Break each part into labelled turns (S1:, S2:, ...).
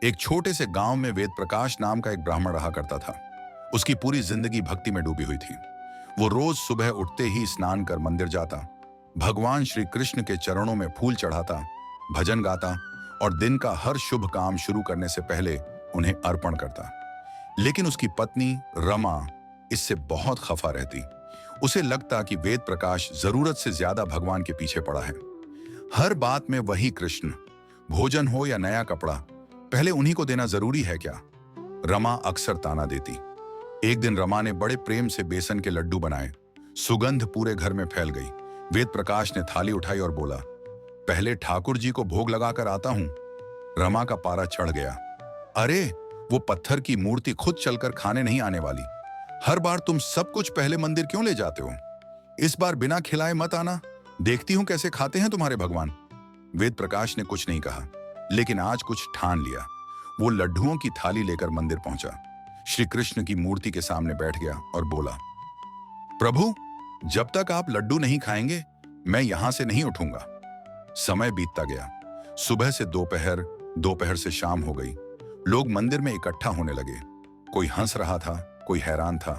S1: एक छोटे से गांव में वेद प्रकाश नाम का एक ब्राह्मण रहा करता था। उसकी पूरी जिंदगी भक्ति में डूबी हुई थी। वो रोज सुबह उठते ही स्नान कर मंदिर जाता, भगवान श्री कृष्ण के चरणों में फूल चढ़ाता, भजन गाता और दिन का हर शुभ काम शुरू करने से पहले उन्हें अर्पण करता। लेकिन उसकी पत्नी रमा इससे बहुत खफा रहती। उसे लगता कि वेद प्रकाश जरूरत से ज्यादा भगवान के पीछे पड़ा है। हर बात में वही कृष्ण, भोजन हो या नया कपड़ा, पहले उन्हीं को देना जरूरी है क्या? रमा अक्सर ताना देती। एक दिन रमा ने बड़े प्रेम से बेसन के लड्डू बनाए। सुगंध पूरे घर में फैल गई। वेद प्रकाश ने थाली उठाई और बोला, पहले ठाकुर जी को भोग लगाकर आता हूं। रमा का पारा चढ़ गया। अरे, वो पत्थर की मूर्ति खुद चलकर खाने नहीं आने वाली। हर बार तुम सब कुछ पहले मंदिर क्यों ले जाते हो? इस बार बिना खिलाए मत आना, देखती हूं कैसे खाते हैं तुम्हारे भगवान। वेद प्रकाश ने कुछ नहीं कहा, लेकिन आज कुछ ठान लिया। वो लड्डुओं की थाली लेकर मंदिर पहुंचा, श्री कृष्ण की मूर्ति के सामने बैठ गया और बोला, प्रभु, जब तक आप लड्डू नहीं खाएंगे मैं यहां से नहीं उठूंगा। समय बीतता गया। सुबह से दोपहर, दोपहर से शाम हो गई। लोग मंदिर में इकट्ठा होने लगे। कोई हंस रहा था, कोई हैरान था।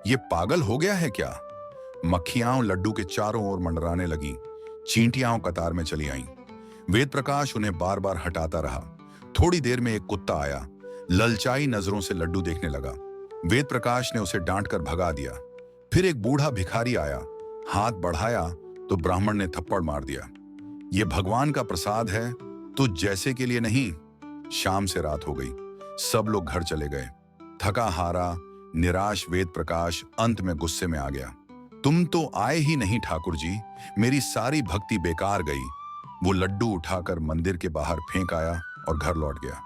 S1: ये पागल हो गया है क्या? मक्खियां लड्डू के चारों ओर मंडराने लगी। चींटियां कतार में चली आईं। वेद प्रकाश उन्हें बार बार हटाता रहा। थोड़ी देर में एक कुत्ता आया, ललचाई नजरों से लड्डू देखने लगा। वेद प्रकाश ने उसे डांटकर भगा दिया। फिर एक बूढ़ा भिखारी आया, हाथ बढ़ाया तो ब्राह्मण ने थप्पड़ मार दिया। ये भगवान का प्रसाद है, तुझ जैसे के लिए नहीं। शाम से रात हो गई। सब लोग घर चले गए। थका हारा, निराश वेद प्रकाश अंत में गुस्से में आ गया। तुम तो आए ही नहीं ठाकुर जी, मेरी सारी भक्ति बेकार गई। वो लड्डू उठाकर मंदिर के बाहर फेंक आया और घर लौट गया।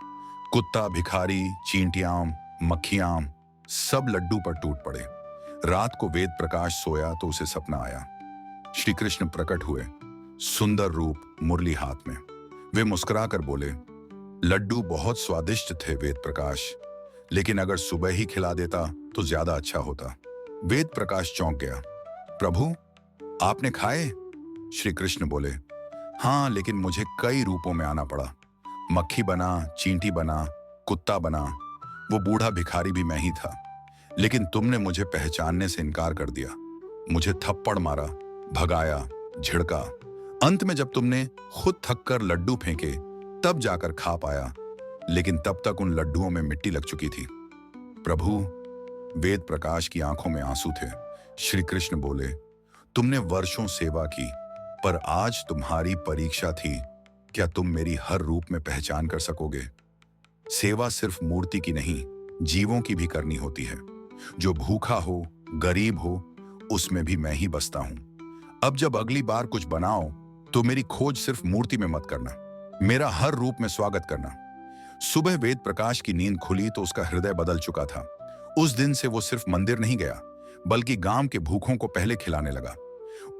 S1: कुत्ता, भिखारी, चींटियां, मक्खियां सब लड्डू पर टूट पड़े। रात को वेद प्रकाश सोया तो उसे सपना आया। श्री कृष्ण प्रकट हुए, सुंदर रूप, मुरली हाथ में। वे मुस्कुराकर बोले, लड्डू बहुत स्वादिष्ट थे वेद प्रकाश, लेकिन अगर सुबह ही खिला देता तो ज्यादा अच्छा होता। वेद प्रकाश चौंक गया। प्रभु, आपने खाए? श्री कृष्ण बोले, हाँ, लेकिन मुझे कई रूपों में आना पड़ा। मक्खी बना, चींटी बना, कुत्ता बना, वो बूढ़ा भिखारी भी मैं ही था। लेकिन तुमने मुझे पहचानने से इनकार कर दिया। मुझे थप्पड़ मारा, भगाया, झिड़का। अंत में जब तुमने खुद थककर लड्डू फेंके तब जाकर खा पाया, लेकिन तब तक उन लड्डुओं में मिट्टी लग चुकी थी। प्रभु, वेद प्रकाश की आंखों में आंसू थे। श्री कृष्ण बोले, तुमने वर्षों सेवा की, पर आज तुम्हारी परीक्षा थी। क्या तुम मेरी हर रूप में पहचान कर सकोगे? सेवा सिर्फ मूर्ति की नहीं, जीवों की भी करनी होती है। जो भूखा हो, गरीब हो, उसमें भी मैं ही बसता हूं। अब जब अगली बार कुछ बनाओ तो मेरी खोज सिर्फ मूर्ति में मत करना, मेरा हर रूप में स्वागत करना। सुबह वेद प्रकाश की नींद खुली तो उसका हृदय बदल चुका था। उस दिन से वो सिर्फ मंदिर नहीं गया, बल्कि गांव के भूखों को पहले खिलाने लगा।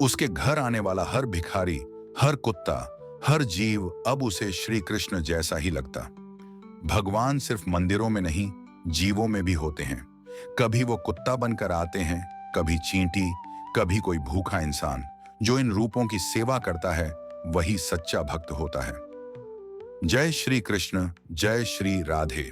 S1: उसके घर आने वाला हर भिखारी, हर कुत्ता, हर जीव अब उसे श्री कृष्ण जैसा ही लगता। भगवान सिर्फ मंदिरों में नहीं, जीवों में भी होते हैं। कभी वो कुत्ता बनकर आते हैं, कभी चींटी, कभी कोई भूखा इंसान। जो इन रूपों की सेवा करता है वही सच्चा भक्त होता है। जय श्री कृष्ण, जय श्री राधे।